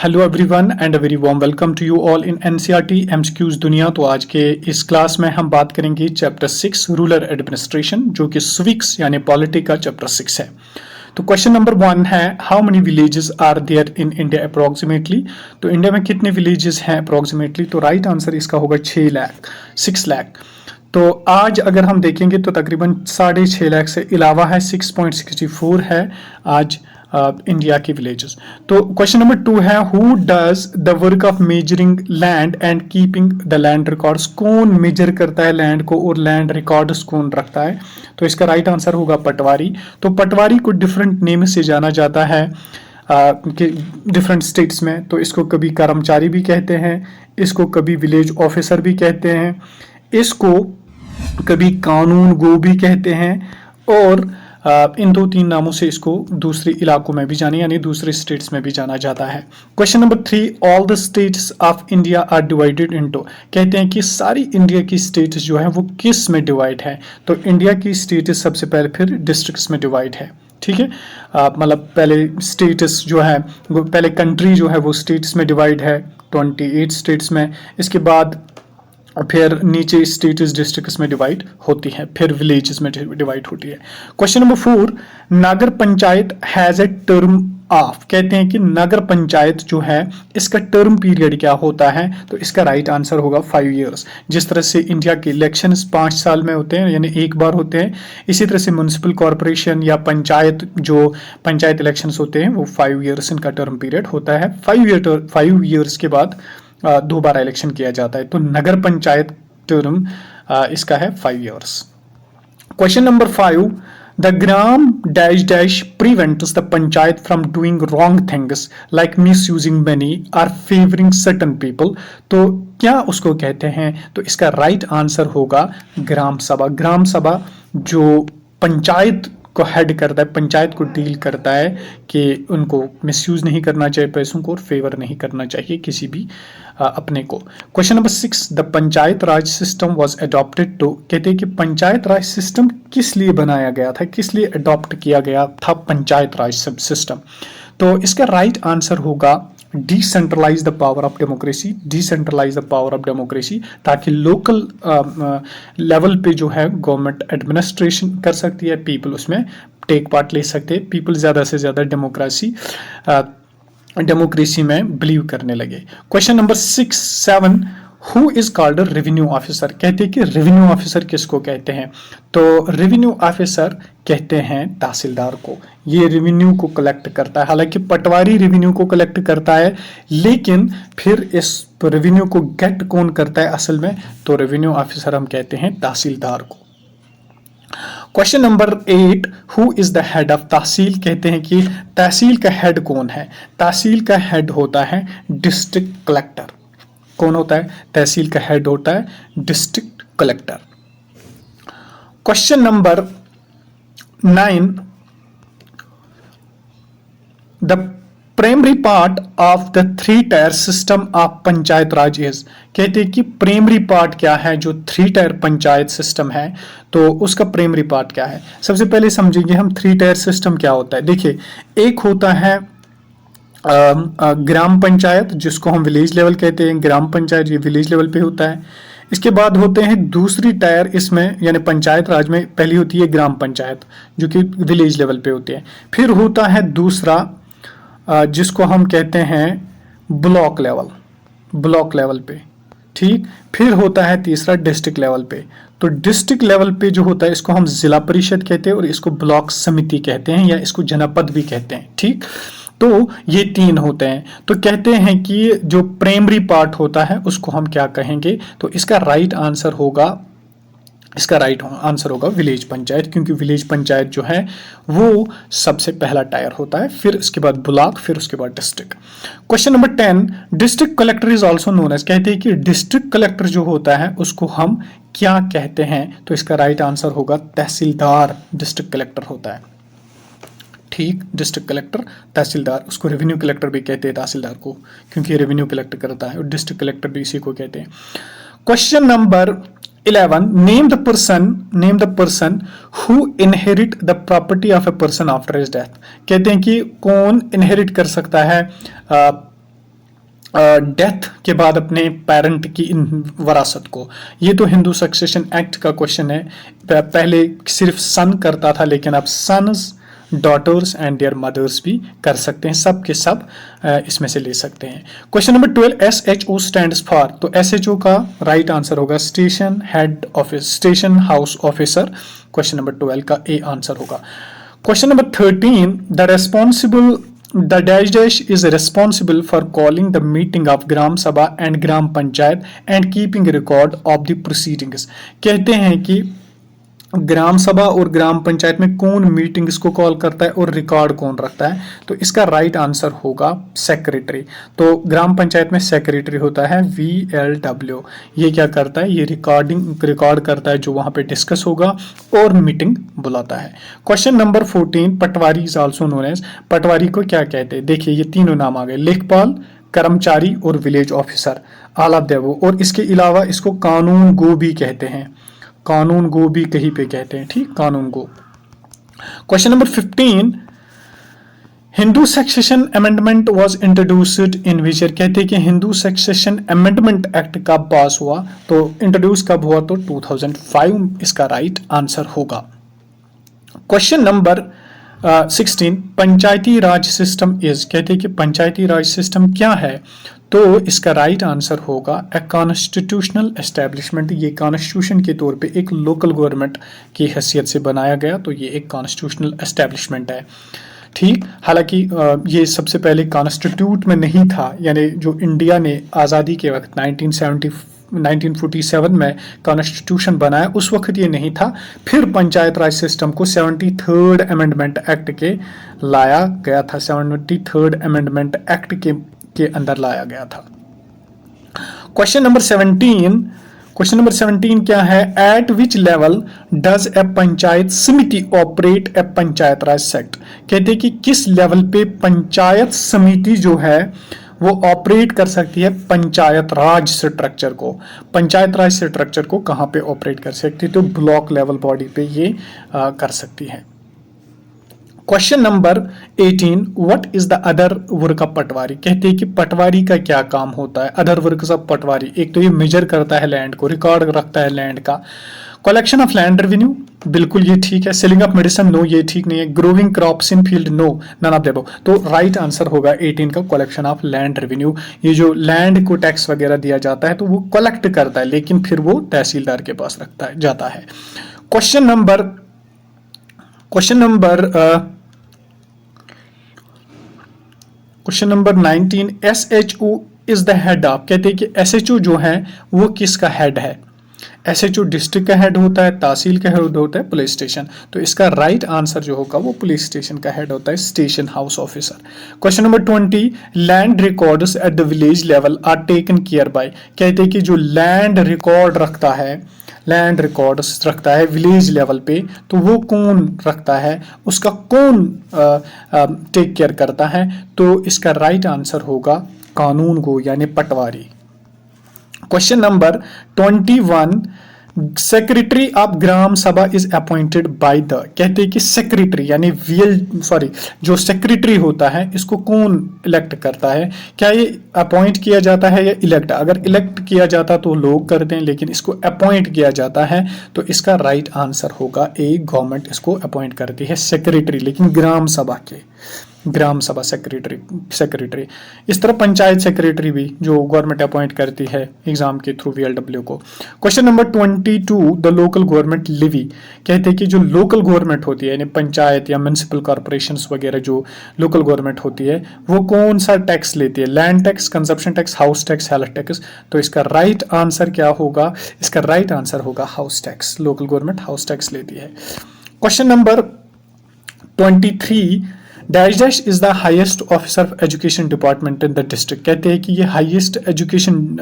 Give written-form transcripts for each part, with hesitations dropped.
Hello everyone and a very warm welcome to you all in NCERT MCQs दुनिया। तो आज के इस क्लास में हम बात करेंगे चैप्टर 6 रूरल एडमिनिस्ट्रेशन, जो कि सिविक्स यानी पॉलिटी का चैप्टर 6 है। तो क्वेश्चन नंबर 1 है, how many villages are there in India approximately. तो इंडिया में कितने विलेजेस हैं अप्रोक्सीमेटली। तो राइट आंसर इसका होगा 6 लाख। तो आज अगर हम देखेंगे तो तकरीबन 6.5 लाख से अलावा है, 6.64 है आज इंडिया के विलेजेस। तो क्वेश्चन नंबर 2 है, who does the work of measuring land and keeping the land records. कौन मेजर करता है लैंड को और लैंड रिकॉर्ड्स कौन रखता है। तो इसका राइट आंसर होगा पटवारी। तो पटवारी को डिफरेंट नेम से जाना जाता है डिफरेंट स्टेट्स में। तो इसको कभी कर्मचारी भी कहते हैं, इसको कभी विलेज ऑफिसर भी कहते हैं, इसको कभी कानून गो भी कहते हैं, और इन 2-3 नामों से इसको दूसरे इलाकों में भी जाने यानी दूसरे स्टेट्स में भी जाना जाता है। Question number 3, all the states of India are divided into. कहते हैं कि सारी इंडिया की स्टेट्स जो है वो किस में डिवाइड है। तो इंडिया की स्टेट्स सबसे पहले फिर डिस्ट्रिक्ट्स में डिवाइड है। ठीक है, मतलब पहले स्टेट्स जो है वो पहले कंट्री जो है वो स्टेट्स में डिवाइड है 28 स्टेट्स में। इसके बाद फिर नीचे स्टेट्स डिस्ट्रिक्ट्स में डिवाइड होती है, फिर विलेजेस में डिवाइड होती है। Question number 4, Nagar panchayat has a term of. कहते हैं कि नगर पंचायत जो है इसका टर्म पीरियड क्या होता है। तो इसका राइट आंसर होगा 5 ईयर्स। जिस तरह से इंडिया के इलेक्शंस 5 साल में होते हैं यानी एक बार होते हैं, इसी तरह से म्यूनिसिपल कॉर्पोरेशन या पंचायत इलेक्शंस होते हैं वो 5 ईयर्स इनका टर्म पीरियड होता है। 5 ईयर्स के बाद दोबारा इलेक्शन किया जाता है। तो नगर पंचायत टर्म इसका है 5 years. Question number 5, the gram dash dash prevents the panchayat from doing wrong things like miss using money और फेवरिंग सर्टन पीपल। तो क्या उसको कहते हैं। तो इसका राइट आंसर होगा ग्राम सभा। ग्राम सभा जो पंचायत को हेड करता है, पंचायत को डील करता है कि उनको मिसयूज नहीं करना चाहिए पैसों को और फेवर नहीं करना चाहिए किसी भी अपने को। Question number 6, the panchayat raj system was adopted to. कहते हैं कि पंचायत राज सिस्टम किस लिए बनाया गया था, किस लिए अडॉप्ट किया गया था पंचायत राज सिस्टम। तो इसका राइट आंसर होगा decentralise the power of democracy. Decentralise the power of democracy, ताकि लोकल लेवल पे जो है गवर्नमेंट एडमिनिस्ट्रेशन कर सकती है, पीपल उसमें टेक पार्ट ले सकते हैं, पीपल ज़्यादा से ज़्यादा डेमोक्रेसी में बिलीव करने लगे। Question number 7, who is called a revenue officer. कहते हैं कि रेवेन्यू ऑफिसर किसको कहते हैं। तो रेवेन्यू ऑफिसर कहते हैं तहसीलदार को। ये रेवेन्यू को कलेक्ट करता है। हालांकि पटवारी रेवेन्यू को कलेक्ट करता है, लेकिन फिर इस रेवेन्यू को गेट कौन करता है असल में। तो रेवेन्यू ऑफिसर हम कहते हैं तहसीलदार को। Question number 8, who is the head of tehsil. कहते हैं कि तहसील का हेड कौन है। तहसील का हेड होता है डिस्ट्रिक्ट कलेक्टर। कौन होता है। तहसील का हेड होता है district collector. Question number 9, the primary part of the 3 tier system of panchayat Raj is. कहते हैं कि प्राइमरी पार्ट क्या है जो 3 टायर पंचायत सिस्टम है, तो उसका प्राइमरी पार्ट क्या है। सबसे पहले समझेंगे हम 3 टायर सिस्टम क्या होता है। देखिए, एक होता है ग्राम पंचायत, जिसको हम विलेज लेवल कहते हैं। ग्राम पंचायत ये विलेज लेवल पे होता है। इसके बाद होते हैं दूसरी टायर इसमें यानी पंचायत राज में पहली होती है ग्राम पंचायत जो कि विलेज लेवल पे होती है। फिर होता है दूसरा जिसको हम कहते हैं ब्लॉक लेवल पे। ठीक, फिर होता है तीसरा डिस्ट्रिक्ट लेवल पे। तो डिस्ट्रिक्ट लेवल पे जो होता है इसको हम जिला परिषद कहते हैं और इसको ब्लॉक समिति कहते हैं या इसको जनपद भी कहते हैं। ठीक, तो ये 3 होते हैं। तो कहते हैं कि जो प्राइमरी पार्ट होता है उसको हम क्या कहेंगे। तो इसका राइट आंसर होगा विलेज पंचायत, क्योंकि विलेज पंचायत जो है वो सबसे पहला टायर होता है, फिर इसके बाद ब्लॉक, फिर उसके बाद district. Question number 10, district collector is also known as. कहते हैं कि डिस्ट्रिक्ट कलेक्टर जो होता है उसको हम क्या कहते हैं। तो इसका राइट आंसर होगा तहसीलदार। डिस्ट्रिक्ट कलेक्टर होता है। ठीक, डिस्ट्रिक्ट कलेक्टर तहसीलदार, उसको रेवेन्यू कलेक्टर भी कहते हैं तहसीलदार को, क्योंकि रेवेन्यू कलेक्ट करता है, और डिस्ट्रिक्ट कलेक्टर भी इसी को कहते हैं। Question number 11, name the person who inherit the property of a person after his death. कहते हैं कि कौन इनहेरिट कर सकता है डेथ के बाद अपने पेरेंट की वरासत को। ये तो हिंदू सक्सेशन एक्ट का क्वेश्चन है। पहले सिर्फ सन करता था, लेकिन अब sons, daughters and their mothers भी कर सकते हैं। सब के सब इसमें से ले सकते हैं। Question number 12, SHO stands for. तो SHO का राइट आंसर होगा station head office, station house officer. Question number 12 का ए आंसर होगा। Question number 13, the dash dash is responsible for calling the meeting of Gram Sabha and Gram Panchayat and keeping record of the proceedings। कहते हैं कि ग्राम सभा और ग्राम पंचायत में कौन meetings को कॉल करता है और रिकॉर्ड कौन रखता है। तो इसका राइट आंसर होगा सेक्रेटरी। तो ग्राम पंचायत में सेक्रेटरी होता है VLW। ये क्या करता है, ये रिकॉर्ड करता है जो वहां पे डिस्कस होगा और मीटिंग बुलाता है। Question number 14, patwari is also known as. Patwari को क्या कहते हैं? देखिए ये तीनों नाम आ गए, लेखपाल, कर्मचारी और village officer, all of them. और इसके अलावा इसको कानून गो भी कहते हैं, कानून गो भी कहीं पे कहते हैं, ठीक, कानून गो। Question number 15, Hindu succession amendment was introduced in which year. कहते हैं कि हिंदू सक्सेशन अमेंडमेंट एक्ट कब पास हुआ, तो इंट्रोड्यूस कब हुआ, तो 2005 इसका राइट आंसर होगा। Question number 16, Panchayati Raj system is. कहते हैं कि पंचायती राज सिस्टम क्या है, तो इसका राइट आंसर होगा ए कॉन्स्टिट्यूशनल एस्टेब्लिशमेंट। ये कॉन्स्टिट्यूशन के तौर पे एक लोकल गवर्नमेंट की हैसियत से बनाया गया, तो ये एक कॉन्स्टिट्यूशनल एस्टेब्लिशमेट है, ठीक। हालांकि ये सबसे पहले कॉन्स्टिट्यूट में नहीं था, यानी जो इंडिया ने आज़ादी के वक्त 1947 में कॉन्स्टिट्यूशन बनाया उस वक्त ये नहीं था। फिर पंचायत राज सिस्टम को 73rd अमेंडमेंट एक्ट के लाया गया था, 73rd अमेंडमेंट एक्ट के अंदर लाया गया था। क्वेश्चन नंबर 17 क्या है, eight which level does a panchayat समिति ऑपरेट ए पंचायत राज सेक्ट। कहते हैं कि किस लेवल पे पंचायत समिति जो है वो ऑपरेट कर सकती है पंचायत राज स्ट्रक्चर को। पंचायत राज स्ट्रक्चर को कहां पे ऑपरेट कर सकती है, तो ब्लॉक लेवल बॉडी पे ये कर सकती है। Question number 18, what is the other work of patwari. कहते हैं कि पटवारी का क्या काम होता है। अदर वर्क ऑफ पटवारी, एक तो ये मेजर करता है लैंड को, रिकॉर्ड रखता है लैंड का। कलेक्शन ऑफ लैंड रेवेन्यू, बिल्कुल ये ठीक है। सेलिंग ऑफ मेडिसिन, नो ये ठीक नहीं है। Growing crops in field, no, none of them. तो राइट आंसर होगा 18 का कलेक्शन ऑफ लैंड रेवेन्यू। ये जो लैंड को टैक्स वगैरह दिया जाता है तो वो कलेक्ट करता है, लेकिन फिर वो तहसीलदार के पास जाता है। Question number 19, SHO is the head of. कहते हैं कि SHO जो है वो किसका हेड है। SHO डिस्ट्रिक्ट का हेड होता है, तहसील का हेड होता है, पुलिस स्टेशन। तो इसका राइट आंसर जो होगा वो पुलिस स्टेशन का हेड होता है, station house officer. Question number 20, land records at the village level are taken care by. कहते हैं कि जो लैंड रिकॉर्ड्स रखता है विलेज लेवल पे, तो वो कौन रखता है, उसका कौन टेक केयर करता है। तो इसका राइट आंसर होगा कानून गो यानी पटवारी। Question number 21, secretary of gram सभा इज अपॉइंटेड बाय द। कहते हैं कि सेक्रेटरी यानी जो सेक्रेटरी होता है इसको कौन इलेक्ट करता है। क्या ये अपॉइंट किया जाता है या इलेक्ट। अगर इलेक्ट किया जाता तो लोग करते हैं, लेकिन इसको अपॉइंट किया जाता है, तो इसका राइट आंसर होगा ए, गवर्नमेंट इसको अपॉइंट करती है सेक्रेटरी, लेकिन ग्राम सभा सेक्रेटरी। इस तरह पंचायत सेक्रेटरी भी जो गवर्नमेंट अपॉइंट करती है एग्जाम के थ्रू VLW को। Question number 22, the local government Levi. कहते हैं कि जो लोकल गवर्नमेंट होती है यानी पंचायत या म्युनिसिपल कॉर्पोरेशंस वगैरह जो लोकल गवर्नमेंट होती है वो कौन सा टैक्स लेती है, land tax, consumption tax, house tax, health tax. तो इसका राइट आंसर क्या होगा, इसका राइट आंसर होगा house tax. Local government house tax लेती है। Question number 23, dash dash is the highest officer of education department in the district. कहते हैं कि ये हाईएस्ट एजुकेशन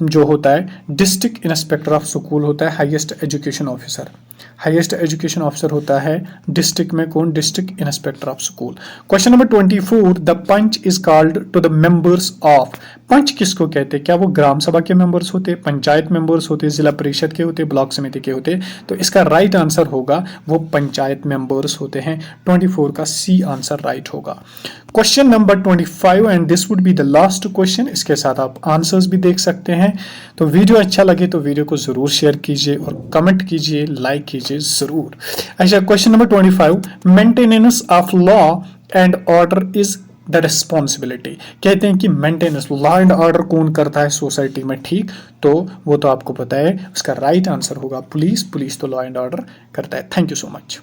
जो होता है डिस्ट्रिक्ट इंस्पेक्टर ऑफ स्कूल होता है, हाईएस्ट एजुकेशन ऑफिसर होता है डिस्ट्रिक्ट में कौन, district inspector of school. Question number 24, the panch is called to the members of. Panch किसको कहते हैं? क्या वो ग्राम सभा के मेंबर्स होते, पंचायत मेंबर्स होते, जिला परिषद के होते, ब्लॉक समिति के होते? तो इसका राइट आंसर होगा वो पंचायत मेंबर्स होते हैं। 24 का सी आंसर राइट होगा। Question number 25 and this would be the last question. इसके साथ आप आंसर्स भी देख सकते हैं। तो वीडियो अच्छा लगे तो वीडियो को जरूर शेयर कीजिए और कमेंट कीजिए, लाइक कीजिए जरूर। अच्छा, question number 25, maintenance of law and order is the responsibility. कहते हैं कि मेंटेनेंस, लॉ एंड ऑर्डर कौन करता है सोसाइटी में, ठीक? तो वो तो आपको पता है, उसका राइट आंसर होगा पुलिस। पुलिस तो लॉ एंड ऑर्डर करता है। Thank you so much.